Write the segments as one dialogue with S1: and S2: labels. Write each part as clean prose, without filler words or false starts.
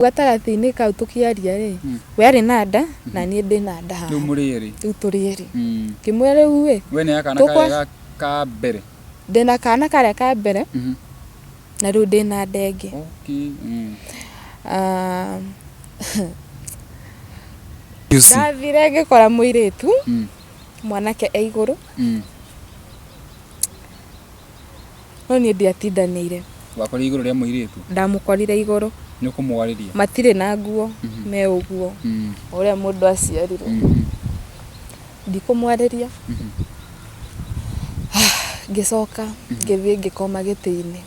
S1: Gatagatĩ-inĩ kau tukiaria ri we arĩ na nda na niĩ ndĩ na nda haha. Rĩu tũrĩ erĩ. Ngĩmwĩra rĩu we
S2: nĩ akana karĩa ka mbere.
S1: Ndĩna kana karĩa ka mbere na rĩu ndĩna nda ĩngĩ. Ndathire ngĩkora muiritu mwanake e iguru no niĩ ndiatindanĩire.
S2: Wakorire iguru rĩa muiritu?
S1: Ndamũkorire iguru.
S2: Nĩ ũkũmwarĩria?
S1: Matirĩ na nguo me ũguo ũrĩa mũndũ aciarirwo. Ndikũmwarĩria. Ngĩcoka ngĩthiĩ ngĩkoma gĩtĩ-inĩ.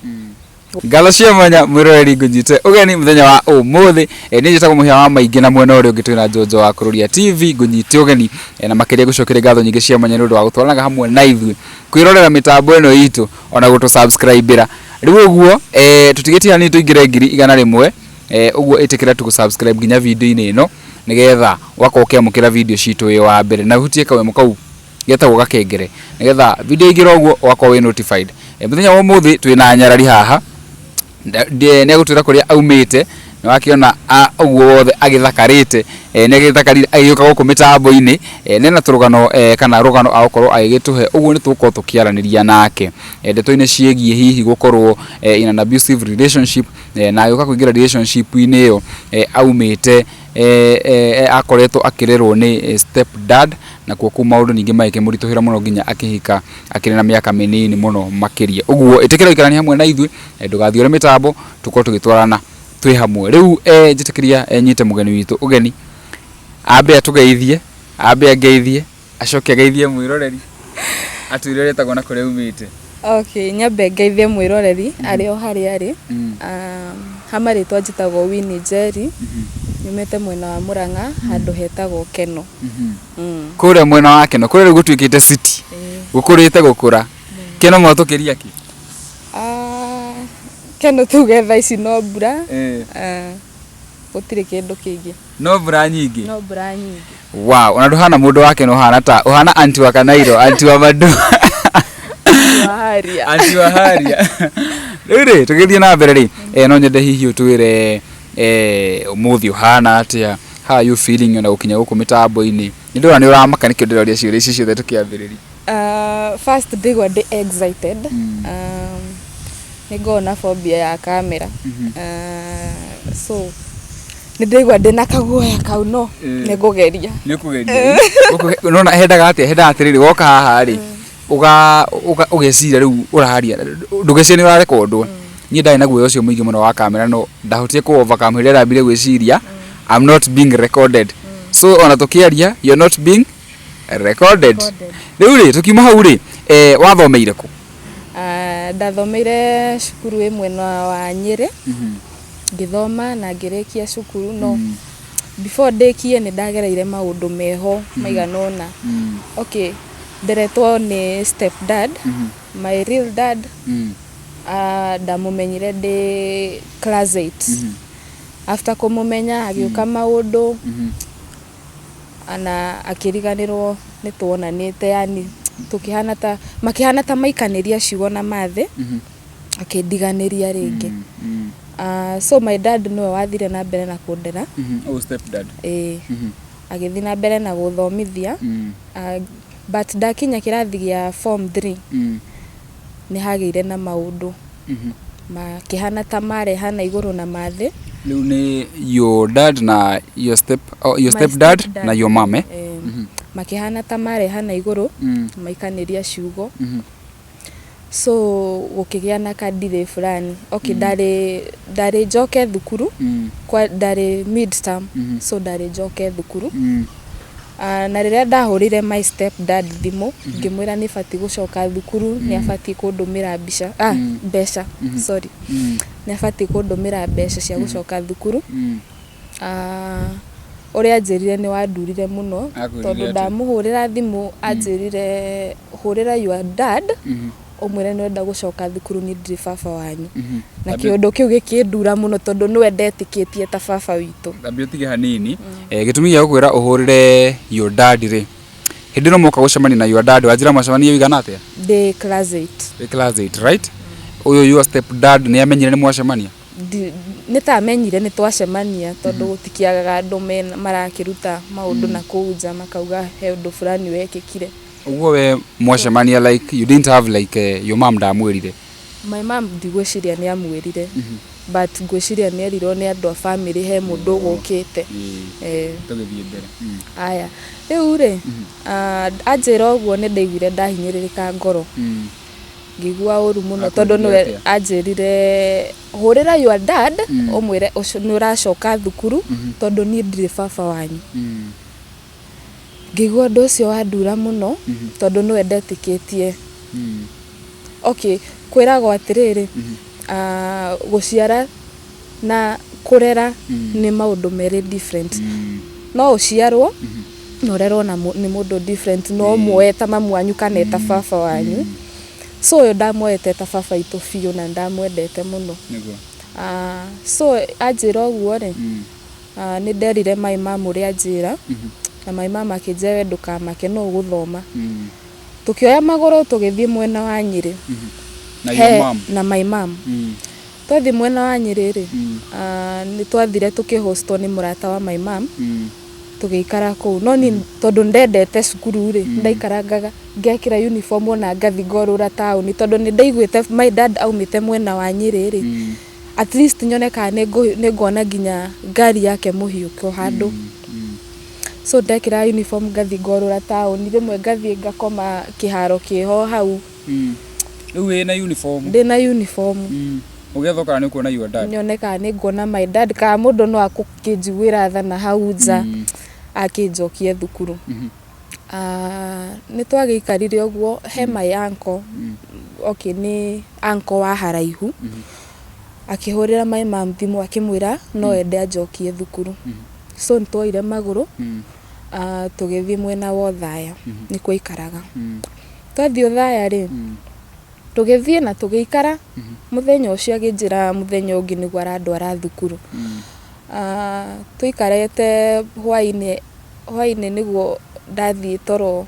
S2: Ngalo cia mwanya mwĩroreri ngũnyite ũgeni mũthenya wa ũmũthĩ nĩ njĩtagwo mũhia wa maingĩ na mwena ũrĩa ũngĩ twĩna Njonjo wa Kururia TV ngũnyite ũgeni na makĩria gũcokeria ngatho nyingĩ cia mwanya nĩ ũndũ wa gũtwaranaga hamwe na ithuĩ kwĩrorera mĩtambo ĩno itũ ona gũtũ-subscribe-ĩra. Rĩu ũguo tũtigĩtira nĩ tũingĩre 100 ũguo ĩtĩkĩra tũgũ-subscribe nginya video-inĩ ĩno nĩgetha wakorwo ũkĩamũkĩra video citũ wĩ wa mbere na hutie kawemo kau getagwo gakengere nĩgetha video ĩngĩra ũguo wakorwo wĩ notified. Mũthenya wa ũmũthĩ twĩna nyarari haha nĩ agũtwĩra kũrĩa aumĩte nĩ wakĩona ũguo wothe agĩthakarĩte nĩ agĩthakarire agĩũka gũkũ mĩtambo-inĩ nena tũrũgano kana rũgano agũkorwo agĩgĩtũhe ũguo nĩ tũgũkorwo tũkĩaranĩria nake ndeto-inĩ ciĩgiĩ hihi gũkorwo in an abusive relationship na agĩũka kũingĩra relationship-inĩ ĩyo aumĩte akoretwo akĩrerwo nĩ step dad na kuo maũndũ ningĩ magĩkĩmũritũhĩra mũno nginya akĩhika akĩrĩ na mĩaka mĩnini mũno makĩria. Ũguo ĩtĩkĩra gũikarania hamwe na ithuĩ ndũgathiũre mĩtambo tũkorwo tũgĩtwarana twĩ hamwe. Rĩu njĩtĩkĩria nyite mũgeni witũ ũgeni ambe atũgeithie ambe angeithie acoke ageithie mwĩroreri atwĩre retagwo na kũrĩa umĩte.
S1: Okay, nyambe ngeithie mwĩroreri arĩ o harĩa arĩ. Hama rĩtwa njĩtagwo Wini Njeri nyumĩte mwena wa Murang'a handũ hetagwo Keno.
S2: Kũrĩa mwena wa Keno kũrĩa rĩu gũtuĩkĩte city gũkũrĩte gũkũra. Keno mwatũkĩria kĩ?
S1: Keno tuge thaa ici no mbura gũtirĩ kĩndũ kĩngĩ.
S2: No mbura nyingĩ? No
S1: mbura nyingĩ.
S2: Wow, ona ndũhana mũndũ wa Keno ũhana anti wa Kanairo anti wa Madu. Anti wa Haria. Rĩu tũgĩthiĩ na mbere rĩ no nyende hihi ũtwĩre ũmũthĩ ũhana atĩa, how are you feeling ona gũkinya gũkũ mĩtambo-inĩ? Nĩ ndĩrona nĩ ũramaka nĩkĩo ndĩroria ciũria ici ciothe tũkĩambĩrĩria.
S1: First ndigwa ndĩ excited. Nĩ ngona phobia ya camera. So nĩ ndigwa ndĩna kaguoya kau no nĩ ngũgeria.
S2: Nĩ ũkũgeria? Nona hendaga atĩrĩrĩ woka haha rĩ ũgeciria rĩu ũraharia ndũgeciria nĩ ũrarekondwo. Niĩ ndarĩ na guoya ũcio mũingĩ mũno wa kamera no ndahotire kũ-overcome hĩndĩ ĩrĩa ndambire gwĩciria I'm not being recorded. So ona tũkĩaria you're not being recorded. Rĩu rĩ tũkiuma hau rĩ wathomeire kũ?
S1: Ndathomeire cukuru ĩmwe wa Nyĩrĩ ngĩthoma na ngĩrĩkia cukuru no before ndĩkie nĩ ndagereire maũndũ meho maigana ũna. Okay, nderetwo nĩ step dad, my real dad ndamumenyire ndĩ class 8. After kũmũmenya agĩũka maũndũ ana akĩriganĩrwo nĩ tuonanĩte yani makĩhana ta maikanĩria ciugo na mathĩ akĩndiganĩria rĩngĩ. So my dad nĩwe wathire na mbere na kũndera.
S2: Step dad?
S1: Agĩthiĩ na mbere na gũthomithia but ndakinya kĩrathi gĩa form 3 nĩ hagĩire na maũndũ makĩhana ta marehana igũrũ na mathĩ.
S2: Rĩu nĩ your dad na your step dad na your mom
S1: makĩhana ta marehana igũrũ maikanĩria ciugo. So gũkĩgĩa na kadire fulani. Okay, ndarĩ njoke thukuru kwa ndarĩ midterm. So ndarĩ njoke thukuru na rĩrĩa ndahũrire my step dad thimũ ngĩmwĩra nĩ bati gũcoka thukuru nĩ abati kũndũmĩra mbeca sorry nĩ abati kũndũmĩra mbeca cia gũcoka thukuru. Ũrĩa anjĩrire nĩ wandurire mũno tondũ ndamũhũrĩra thimũ anjĩrire hũrĩra your dad ũmwĩre nĩ wenda gũcoka thukuru nĩ ndirĩ baba wanyu. Na kĩũndũ kĩu gĩkĩndura mũno tondũ nĩwe ndetĩkĩtie ta baba witũ.
S2: Ndambia tige hanini gĩtũmi gĩa gũkwĩra ũhũrĩre your dad rĩ hĩndĩ no mũka gũcemania na your dad wanjĩra mũcemanie wĩigana atĩa?
S1: Ndĩ class 8.
S2: Ndĩ class 8 right? Ũyũ your step dad nĩ amenyire nĩ mwacemania?
S1: nitamenyire nitwacemania tondu gutikiagaga andu marakiruta maundu na kuuja makauga he undu fulani wekikire.
S2: Uguo we mwacemania like you didn't have like your mom ndamwirire?
S1: My mom ndigwiciria ni amwirire, but ngwiciria ni erirwo ni andu a family he mundu gukite.
S2: Tugithie mbere.
S1: Aya riu ri anjira uguo ni ndaiguire ndahinyiririka ngoro, ngigua uru muno tondu niwe anjirire hurira your dad umwire ucio ni uracoka thukuru tondu ni ndire baba wanyu. Ngigua ndu ucio wandura muno tondu niwe ndetikitie. Okay, kwiragwo atiriri guciara na kurera ni maundu meri different. No uciarwo no rerwo ni mundu different, no mueta mamu wanyu kana eta baba wanyu. So yo ndamwete ta baba itu fiu na ndamwendete muno. So anjira uguo ri ni nderire my mom uri anjira, na my mom akinje we ndukamake no guthoma. Tukioya magoro tugithie mwena wa Nyeri.
S2: Na your mom?
S1: Na my mom. Twathi mwena wa Nyeri ri ni twathire tukihostwo ni murata wa my mom. Tugiikara kuu no ni tondu ndendete cukuru ri ndaikarangaga ngekira uniform ona ngathi ngorura town tondu ni ndaiguite my dad aumite mwena wa Nyeri ri at least nyoneka ni ngona nginya ngari yake muhiuko handu. So ndekira uniform ngathi ngorura town, rimwe ngathi ngakoma kiharo kiho hau.
S2: Riu wina uniform?
S1: Ndina uniform.
S2: Ugethoka ni kuona your dad?
S1: Nyoneka ni ngona my dad ka mundu no akukinjiguira thana hau nja akinjokie thukuru. Ni twagiikarire uguo he my uncle. Okay, ni uncle wa haraihu. Akihurira my mom thimu akimwira no ende anjokie thukuru. So nitwaire maguru tugithie mwena wa Thaya ni kuikaraga. Twathi Thaya ri tugithie na tugiikara muthenya ucio aginjira muthenya ungi ni gwarandwara thukuru. Tuikarete hwaini niguo ndathie toro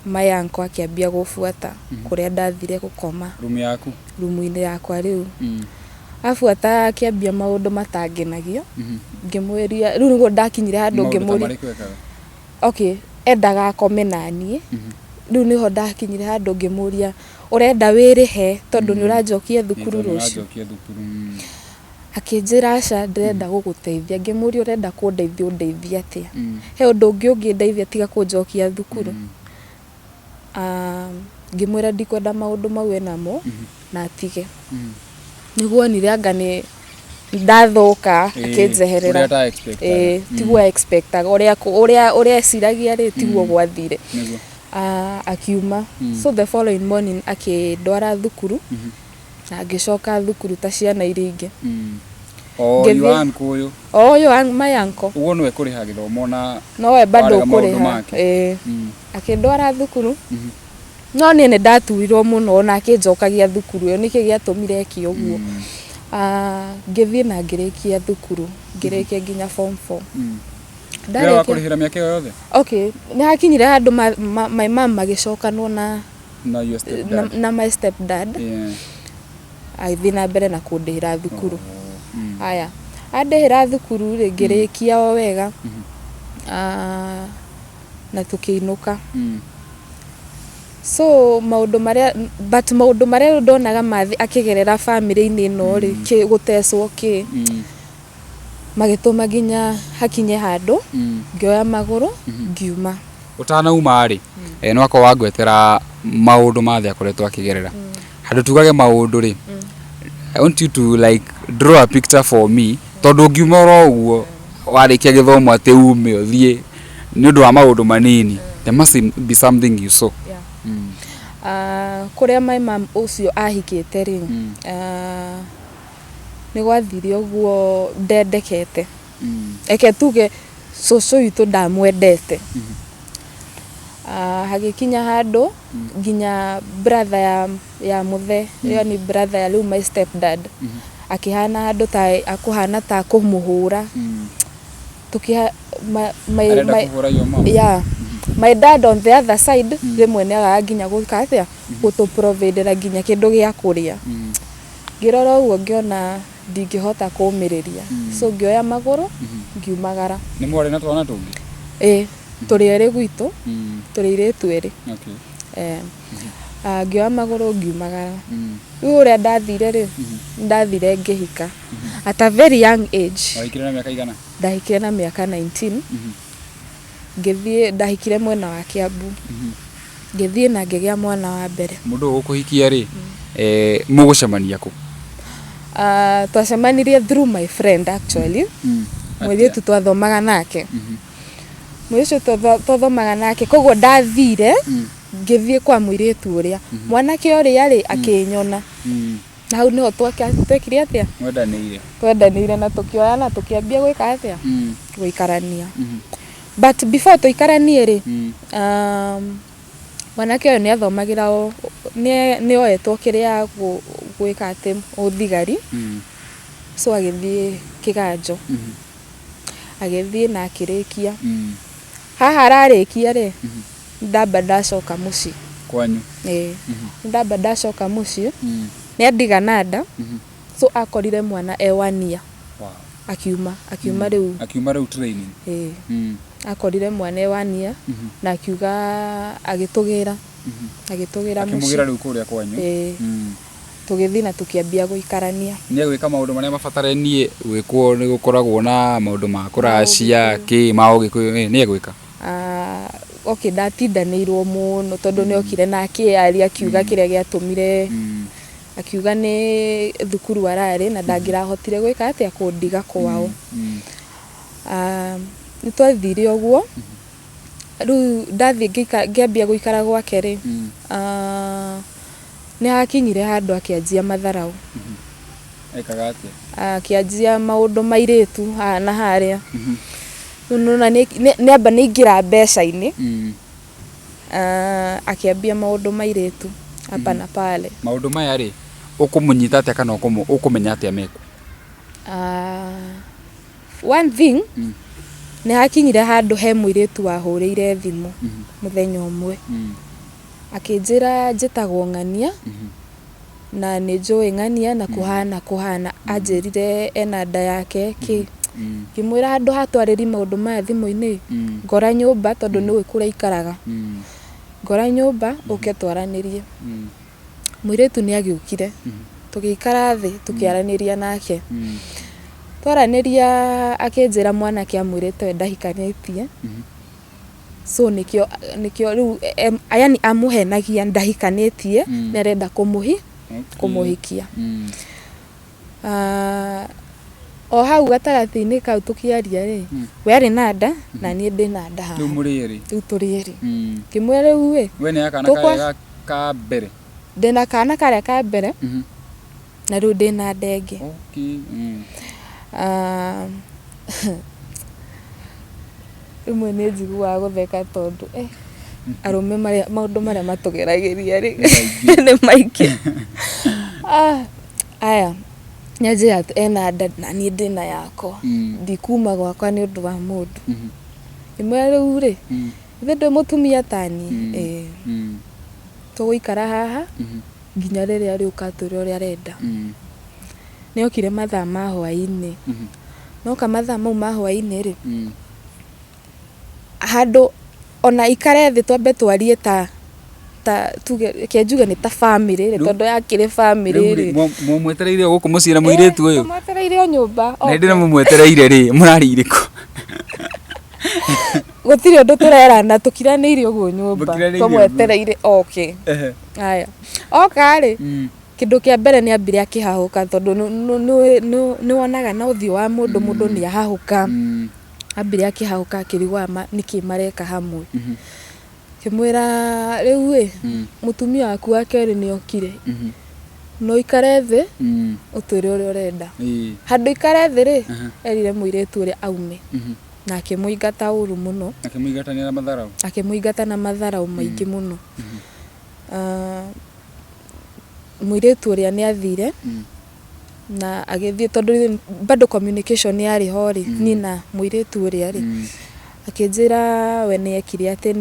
S1: my uncle akiambia gufuata kuria ndathire gukoma rumu-ini yakwa riu. Afuata akiambia maundu matangenagio. Ngimwiria riu niguo ndakinyire handu ngimuria. Okay, endaga akome nanie. Riu niho ndakinyire handu ngimuria urenda wirihe tondu ni uranjokia thukuru rucio. Akinjira aca ndirenda guguteithia. Ngimuria urenda kundeithia undeithia atia? He undu ungi ndeithia tiga kunjokia thukuru. Ngimwira ndikwenda maundu mau enamo na atige. Niguo nire anga ni ndathuka akinjeherera. Tiguo expectaga uria eciragia ri tiguo gwathire. Akiuma. So the following morning akindwara thukuru na ngicoka thukuru ta ciana iria ingi.
S2: Your uncle uyu?
S1: My uncle.
S2: Uguo niwe kuriha githomo na
S1: no we bado kuriha. Akindwara thukuru. No ni ndaturirwo muno na akinjokagia thukuru yo niki giatumire eki uguo. Ngithie na ngirikia thukuru, ngirikia nginya form 4.
S2: Ndareke kurihira miaka yothe?
S1: Okay, ni hakinyire handu my mom magicokanwo na
S2: your stepdad?
S1: Na my stepdad. Aithie na mbere na kundihira thukuru. Aya andihira thukuru ri ngirikia o wega. Na tukiinuka. So maundu maria ndonaga mathi akigerera family-ini ino ri gutecwo ki magituma nginya hakinye handu ngioya maguru ngiuma.
S2: Utanauma ri no akwa wangwetera maundu mathi akoretwo akigerera handu tugage maundu ri I want you to like draw a picture for me tondu ngiuma ro uguo warikia githomo ati ume uthie ni undu wa maundu manini. There must be something you saw.
S1: Kuria my mom ucio ahikite ri ni gwathire uguo ndendekete. Eke tuge cucu itu ndamwendete. Hagikinya handu nginya brother ya muthe yo ni brother ya my stepdad akihana handu ta akuhana ta kumuhura. Tukiha my dad on the other side rimwe ni agaginya gukathia gutu provide nginya kindu gia kuria. Ngirora uguo ngiona ndingihota kumiriria so ngioya maguru ngiumagara
S2: ni mwari na twana tungi
S1: turi eri gwitu turi iritu eri ngioya maguru ngiumagara riu uria ndathire ri ndathire ngihika at a very young age.
S2: Wahikire na miaka igana?
S1: Ndahikire na miaka 19 ngithie ndahikire mwena wa Kiambu ngithie na ngigia mwana wa mbere.
S2: Mundu ukuhikia ri mugucemania ku?
S1: Twacemanirie through my friend actually. Muiritu twathomaga nake. Muiritu twathomaga nake koguo ndathire ngithie kwa muiritu uria mwanake uria ri akinyona na hau niho twekire atia twendanire na tukioya na tukiambia gwika atia guikarania. But before tuikaranie ri mwanake uyu ni athomagira ni oyetwo kiria gwika ati uthigari so agithie kiganjo agithie na akirikia haha ararikia ri ndamba ndacoka muci
S2: kwanyu
S1: ndamba ndacoka muci ni andiganada so akorire mwana ewania akiuma riu
S2: training
S1: akorire mwana ewania na akiuga agitugira muci
S2: riu kuria kwanyu
S1: tugithii na tukiambia guikarania.
S2: Ni agwika maundu maria mabataranie gwikwo ni gukoragwo na maundu ma kuracia ki ma ugikuyu ni agwika
S1: okay ndatindanirwo muno tondu ni okire na akiari akiuga kiria giatumire akiuga ni thukuru arari na ndangirahotire gwika atia kundiga kwao. Ni twathire oguo riu ndathie ngiambia guikara gwake ri ni akinyire handu akianjia matharau
S2: ekaga atia
S1: akianjia maundu mairitu na haria nuna ni amba ni ngira mbeca-ini akiambia maundu mairitu hapa na pale.
S2: Maundu maya ri ukumunyita atia kana ukumenya atia meku?
S1: One thing ni hakinyire handu he muiritu wahurire thimu muthenya umwe akinjira njitagwo Ng'ania na ni njui Ng'ania na kuhana anjirire ena nda yake ki kimwira handu hatwariri maundu maya thimu-ini ngora nyumba tondu ni wikura ikaraga ngora nyumba uke twaranirie. Muiritu ni agiukire tugiikara thi tukiaraniria nake twaraniria akinjira mwanake amwirite ndahikanitie so nikio riu yani amuhenagia ndahikanitie nerenda kumuhikia. O hau gatagati-ini kau tukiaria ri we ari na nda na ni ndi na nda
S2: riu murieri
S1: riu turieri kimwe riu we
S2: ni akana karia ka mbere
S1: ndina kana karia ka mbere na riu ndi na ndenge rimwe ni njiguaga gutheka tondu arume maundu maria matugeragiria ri ni maiki aya nyanjira ena nda na ni ndina yako ndikuma gwakwa ni undu wa mundu imwe riu ri ithe ndi mutumia tani tuguikara haha nginya riria riukatura uria arenda. Ni okire mathaa ma hwaini noka mathaa mau ma hwaini ri handu ona ikare thi twambe twarie ta tuge kianjuga ni ta family ri tondu yakire family ri
S2: mumwetereire guku mucira muiritu uyu
S1: mwetereire nyumba
S2: na ndina mumwetereire ri murari iriku
S1: gutiri undu turerana tukiraniire uguo nyumba tumwetereire okay aya oka ri kindu kia mbere ni ambire akihahuka tondu ni wonaga na uthio wa mundu ni ahahuka ambire akihahuka akirigwa niki mareka hamwe kimwira riu mutumia waku wa keri ni okire no ikare thi uture uria urenda handu ikare thi ri erire muiritu uria aume na akimuingata uru muno akimuingata na matharau maingi muno. Muiritu uria ni athire na agithie tondu bado communication yari hori ni na muiritu uria ri akinjira we ni ekire ati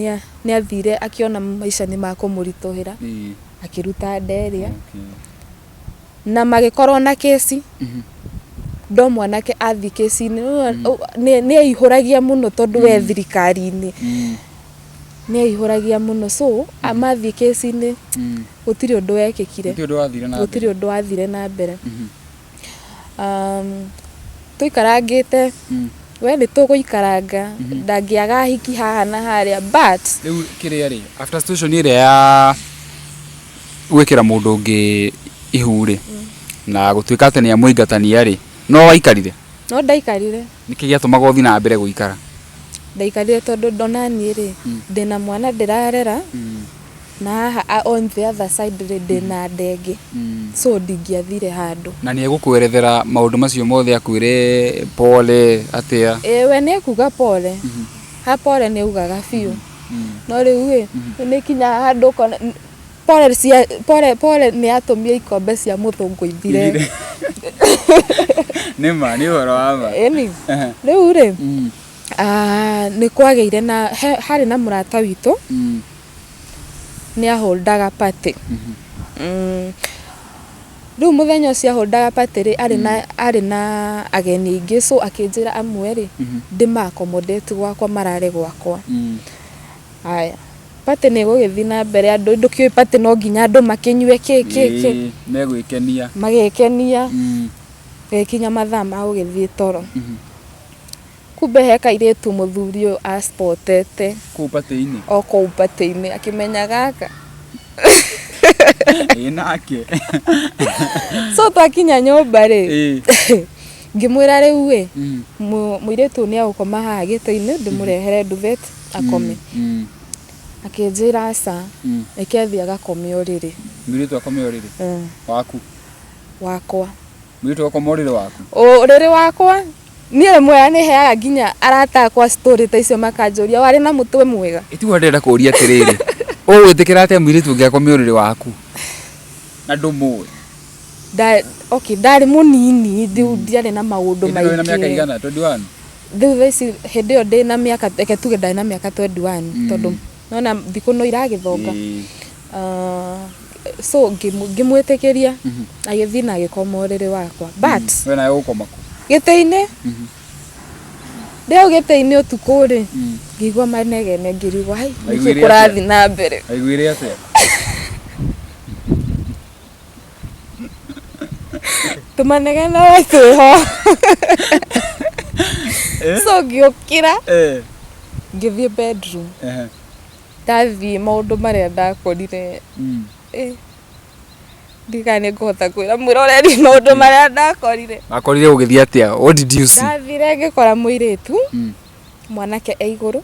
S1: ni athire akiona maisha ni makumurituhira akiruta nderia na magikorwo na kesi ndo mwanake athi kesi-ini ni aihuragia muno tondu we thirikari-ini ni aihuragia muno so amathi kesi-ini gutiri undu wekikire gutiri undu wathire na mbere tuikarangite we ni tuguikaranga ndangiaga hiki haha na haria but
S2: riu kiria ri after situation ire ya gwikira mundu ungi ihuri na gutuika ati ni amuingatania ri no waikarire
S1: no ndaikarire
S2: niki giatumaga uthi na mbere guikara
S1: ndaikarire tondu ndonani ri ndina mwana ndirarera na haha on the other side ri ndina ndenge so ndingiathire handu
S2: na ni egukwerethera maundu macio mothe akwire pole atia
S1: we ni kuga pole ha pole ni ugaga fiu no riu ni kinya handu kona pole ni atumia ikombe cia muthungu ithire
S2: nima ni horo ama
S1: eni riu ri ni kwageire na hari na murata witu ni aholdaga party riu muthenya ucio aholdaga party ri ari na ageni ingi so akinjira amwe ri ndima-accommodate gwakwa marare gwakwa aya party ni gugithi na mbere andu ndukioi party no nginya andu makinyue ki
S2: megwikenia
S1: magekenia gekinya mathaa ma gugithii toro kumbe he kairitu muthuri uyu aspotete
S2: ku party-ini
S1: oko party-ini akimenya gaka
S2: nake
S1: so twakinya nyumba ri ngimwira riu we muiritu ni agukoma haha gito-ini ndimurehere duvet akome akinjira aca ekethi agakome uriri
S2: muiritu akome uriri waku
S1: wakwa
S2: muiritu akome uriri waku
S1: uriri wakwa ni mwe ni heaga nginya arata kwa story ta icio makanjuria wari na mutwe mwega
S2: itiwa ndenda kuria atiriri witikira atia muiritu ungiakome uriri waku na ndumuwe
S1: okay ndari munini ndiari na maundu maingi
S2: na miaka igana 21
S1: thiu hindi yo ndi na miaka eke tuge ndari na miaka 21 tondu nona thiku no iragithonga so ngimwitikiria agithi na agikoma uriri wakwa but
S2: we nayo ukoma ku
S1: gite-ini ndio gite-ini utuku ri ngigwa manegene ngirigwa hai kurathi na mbere
S2: aiguire atia
S1: tumanegene wetu ho so ngiukira ngithie bedroom ndathie maundu maria ndakorire ndikane ngota kwira mwiroreri maundu maria ndakorire
S2: akorire ugithie atia what did you see
S1: ndathire ngikora muiritu mwanake e iguru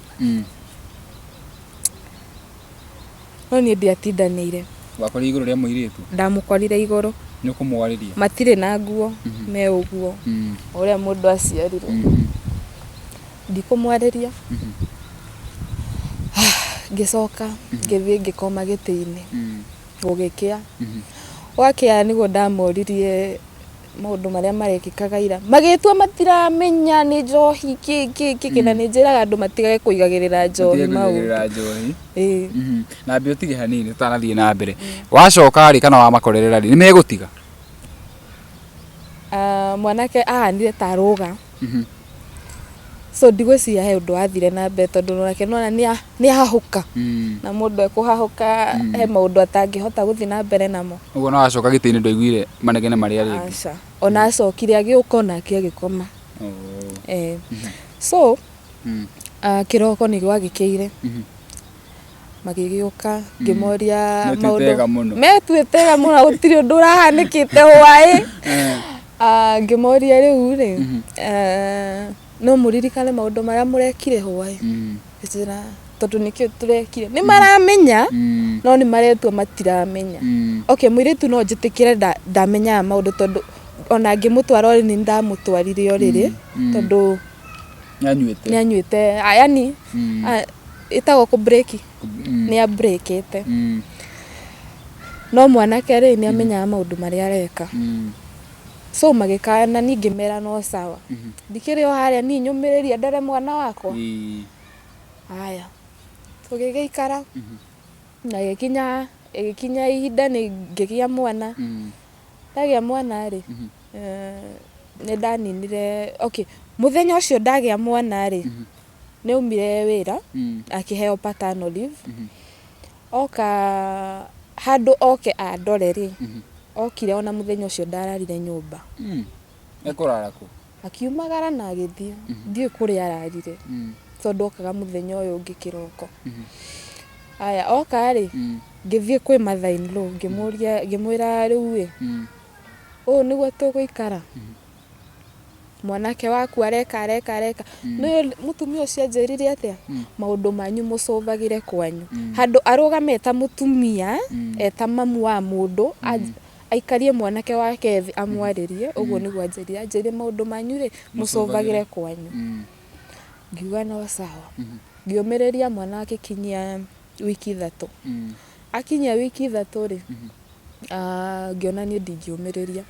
S1: no ni ndiatindanire
S2: wakorire iguru ria muiritu
S1: ndamukorire iguru
S2: ni kumwariria
S1: matire na nguo me uguo uria mundu aciarire ndikumwariria ngicoka ngithie ngikoma giti-ini gugikia wakia niguo ndamoririe maundu maria marekikaga ira magitua matiramenya ni njohi ki na ni njiraga andu matigage kuigagirira njohi maundu
S2: na mbio tige hanini tutanathie na mbere wacoka ri kana wamakorerera ri ni megutiga
S1: mwanake ahanire taruga so ndigwiciria he undu wathire na mbere tondu nake nona ni ahahuka na mundu ekuhahuka he maundu atangihota guthi na mbere namo
S2: uguo no wacoka giti-ini ndwaiguire manegene maria ringi
S1: aca ona acokire agiuka onake agikoma so kiroko ni gwagikire magigiuka ngimoria maundu metuitega muno gutiri undu urahanikite hwai ngimoria riu ri no muririkane maundu maria murekire hwai icira tondu nikio turekire ni maramenya no ni maretua matiramenya okay muiritu no njitikire ndamenya maundu tondu ona ngimutwara ri ni ndamutwarire oriri tondu nyanyuite yani itago ku break ni a breakite no mwanake ri ni amenya maundu maria areka so magikana ningi mera no sawa ndikire o haria ni nyumiriria ndare mwana wakwa aya tugigeikara na igikinya ihinda ni ngigia mwana ndagia mwana ri nĩ ndaninire muthenya ũcio ndagĩa mwana rĩ nĩ umire wĩra akĩheo paternal leave oka handũ oke andore rĩ okire ona muthenya ũcio ndararire nyumba
S2: ekurara ku
S1: akiumagara na agĩthiĩ ndiĩ kũrĩa ararire tondũ okaga muthenya ũyũ ũngĩ kĩroko aya oka rĩ ngĩthiĩ kwĩ mother in law ngĩmwĩra rĩu ũũ nĩguo tũgũikara mwanake waku areka nĩ mutumia ũcio anjĩrire atĩa maũndũ manyu mũcũvagĩre kwanyu handũ arũgame ta mutumia eta mamu wa mũndũ aikarie mwanake wake thĩ amwarĩrie ũguo nĩguo anjĩrire maũndũ manyu rĩ mũcũvagĩre kwanyu ngiuga no sawa ngiũmĩrĩria mwana akikinyia wiki 3 akinyia wiki 3 rĩ ngiona niĩ ndingĩũmĩrĩria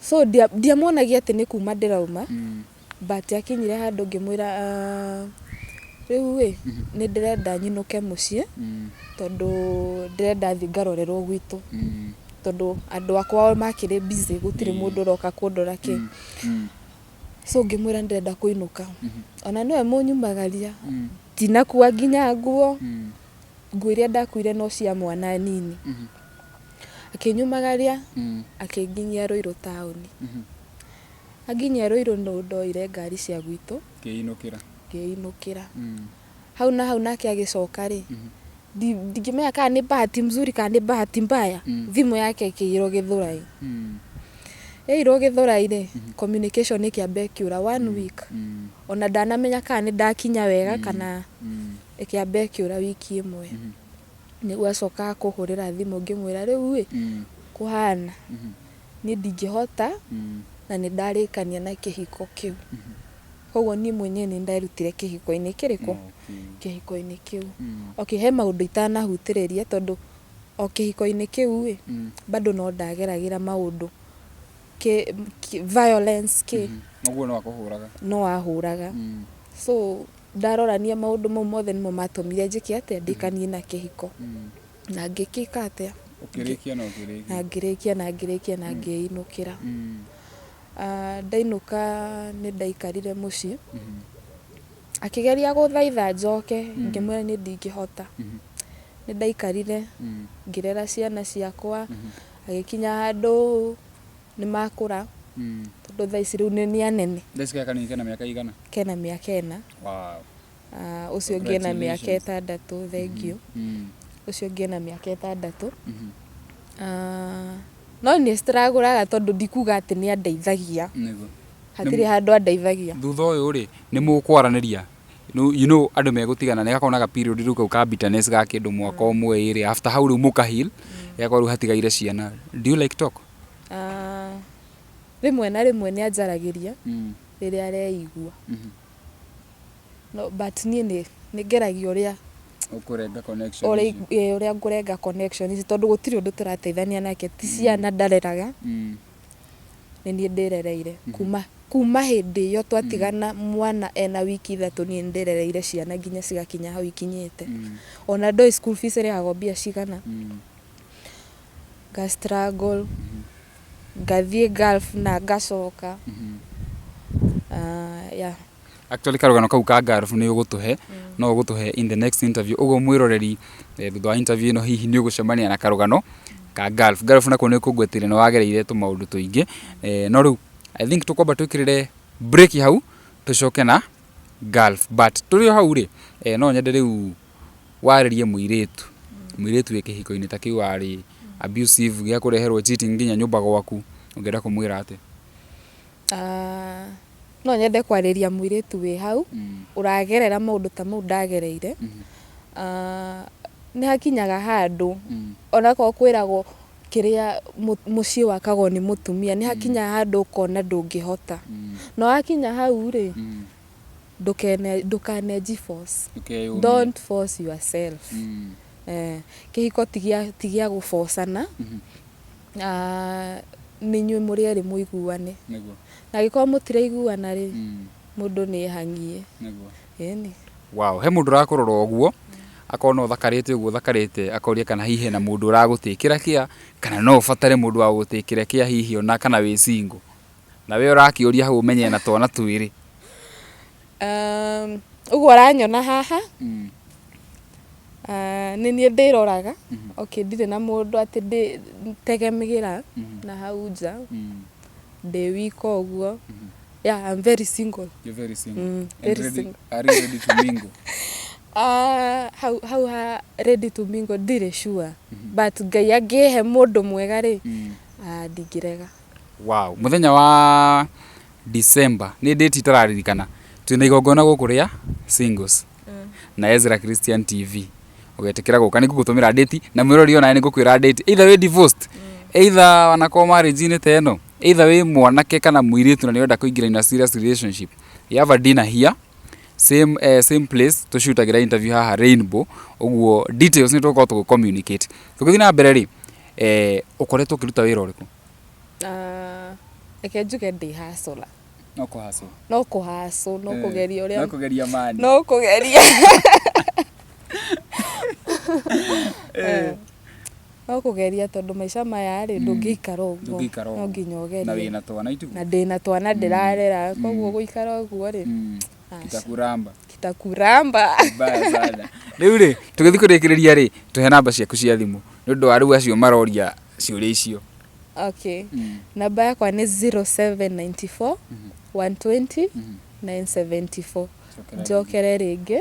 S1: so ndiamuonagia atĩ nĩ kuma ndĩrauma but akinyire handũ ngĩmwĩra rĩu nĩ ndĩrenda nyinũke mũciĩ tondũ ndĩrenda thiĩ ngarorerwo gwitũ tondũ andũ akwa makĩrĩ busy gũtirĩ mũndũ ũroka kũndora kĩ so ngĩmwĩra ndĩrenda kũinũka ona niwe mũnyumagaria tinakua nginya nguo iria ndakuire no cia mwana nini akinyumagaria akĩnginyia Ruiru taũni aginyia Ruiru no ndoire ngari cia gwitũ kĩinũkĩra hau nake agĩcoka rĩ ndingĩmenya kana nĩ bahati mzuri kana nĩ bahati mbaya thimũ yake ĩkĩirwo Gĩthũrai ĩirwo Gĩthũrai rĩ communication ĩkĩamba ĩkĩũra 1 week ona ndanamenya kana nĩ ndakinya wega kana ĩkĩamba ĩkĩũra wiki ĩmwe nĩguo acoka kũhũrĩra thimũ ngĩmwĩra rĩu kũhana niĩ ndingĩhota na nĩ ndarĩkania na kĩhiko kĩu koguo niĩ mwenyewe nĩ nderutire kĩhiko-inĩ kĩrĩkũ kĩhiko-inĩ kĩu he maũndũ itanahutĩrĩria tondũ kĩhiko-inĩ kĩu bado no ndageragĩra maũndũ violence no ahũraga so ndarorania maũndũ mau mothe nĩmo matũmire njĩke atĩa ndĩkanie na kĩhiko na ngĩkĩka atĩa na ngĩrĩkia na ngĩinũkĩra ndainũka nĩ ndaikarire mũciĩ akĩgeria gũthaitha njoke ngĩmwĩra nĩ ndingĩhota nĩ ndaikarire ngĩrera ciana ciakwa agĩkinya handũ nĩ makũra tondũ thaa ici rĩu nĩ anene kena mĩaka 4 ũcio ũngĩ ena mĩaka 6 thengio ũcio ũngĩ ena mĩaka 6 no nĩ struggle tondũ ndikuga atĩ nĩ andeithagia hatirĩ handũ andeithagia
S2: thutha ũyũ rĩ nĩ mũkwaranĩria you know andũ megũtigana nĩ gakonaga period rĩu kau ka bitterness ga kĩndũ mwaka ũmwe ĩrĩ after hau rĩu mũkahil yakorwo rĩu hatigaire ciana do you like talk
S1: rĩmwe na rĩmwe nĩ anjaragĩria rĩrĩa areigua no but niĩ nĩ ngeragia ũrĩa ũrĩa ngũrenga connection ici tondũ gũtirĩ ũndũ tũrateithania nake ti ciana ndareraga nĩ niĩ ndĩrereire kuma hĩndĩ ĩyo twatigana mwana ena wiki 3 niĩ ndĩrereire ciana nginya cigakinya hau ikinyĩte ona ndoĩ school fees ĩrĩhagwo mbia cigana nga struggle ngathiĩ Gulf na ngacoka
S2: actually karugano kau ka Gulf nĩ ũgũtũhe no ũgũtũhe in the next interview ũguo mwĩroreri thutha wa interview ĩno hihi nĩ ũgũcemania na karugano ka Gulf nakuo nĩ kũngwetire nĩ wagereire tũmaũndũ tũingĩ no rĩu I think tũkwamba twĩkĩrĩre break hau tũcoke na Gulf but tũrĩ hau rĩ no nyende rĩu warĩrie mũiritu wĩ kĩhiko-inĩ ta kĩu arĩ abusive gĩa kũreherwo cheating nginya nyũmba gwaku ũngĩenda kũmwĩra atĩ
S1: no nyende kwarĩria mũiritu wĩ hau ũragerera maũndũ ta mau ndagereire nĩ hakinyaga handũ onakorwo kwĩragwo kĩrĩa mũciĩ wakagwo nĩ mũtumia nĩ hakinyaga handũ ũkona ndũngĩhota no hakinya hau rĩ ndũkane force don't force yourself kĩhiko ti gĩa gũbocana nĩ inyuĩ mũrĩ erĩ mũiguane na gĩkorwo mũtiraiguana rĩ mũndũ nĩ ehangie
S2: wow he mũndũ ũrakũrora ũguo akona ũthakarĩte ũguo ũthakarĩte akoria kana hihi na mũndũ ũragũtĩkĩra kĩa kana no ũbatare mũndũ wa gũgũtĩkĩra kĩa hihi ona kana wĩ single na we urakiuria hau umenye na twana twiri
S1: uguo aranyona haha ni nie ndiroraga okay ndire na mundu ati tegemegira na hau nja ndi wika uguo. Yeah, I'm very single.
S2: You're very single.
S1: Very single.
S2: Are you ready to mingle?
S1: How ready to mingle ndire sure. But Ngai angihe mundu mwega ri ndingirega.
S2: Wow, muthenya wa December ni date itararirikana. Twina igongona guku ria singles na Ezra Christian TV. Ugetekera guka nigugutumira date na mwirori ona ni gukwira date either we divorced either wanako marriage ni teno either we mwanake kana muiritu na nienda kuingira in a serious relationship. You have a dinner here same place to shoot a interview haha Rainbow. Uguo details ni tuko to communicate. Tukuthi na mbere ri ukoretwo kiruta wira uriku?
S1: Eke njuge ndi hasola.
S2: No kuhaso.
S1: No kuhaso, no kugeria uria.
S2: No kugeria mani.
S1: No kugeria. No kugeria tondu maica maya ri ndungikara uguo. No nginya ugeria.
S2: Na wina twana itu.
S1: Na ndina twana ndirarera koguo guikara uguo ri. Kitakuramba.
S2: Baya sana. Riu ri tugithi kurikiriria ri tuhe namba ciaku cia thimu. Ni undu wa riu acio maroria ciuria icio.
S1: Okay. Namba yakwa ni 0794 120 974. Jokere ringi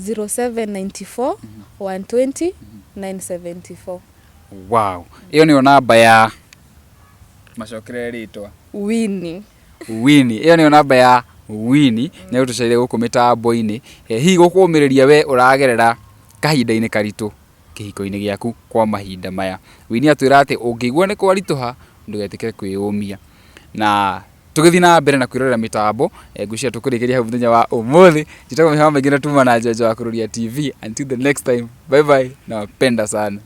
S1: 0794 120 974.
S2: Wow. Iyo ni namba ya macokere ritwa
S1: Wini.
S2: Iyo ni namba ya Wini na utucaire guku mitambo-ini hihi gukumiriria we uragerera kahinda-ini karitu kihiko-ini giaku kwa mahinda maya. Wini atwira ati ungigua ni kwarituha ndugetikire kwiyumia na tugithi na mbere na kwirorera mitambo ngucia tukurikiria hau muthenya wa umuthi. Jitagwo mihambo ingĩ na tuma na Jojo wa Kururia TV. Until the next time, bye bye, nawapenda sana.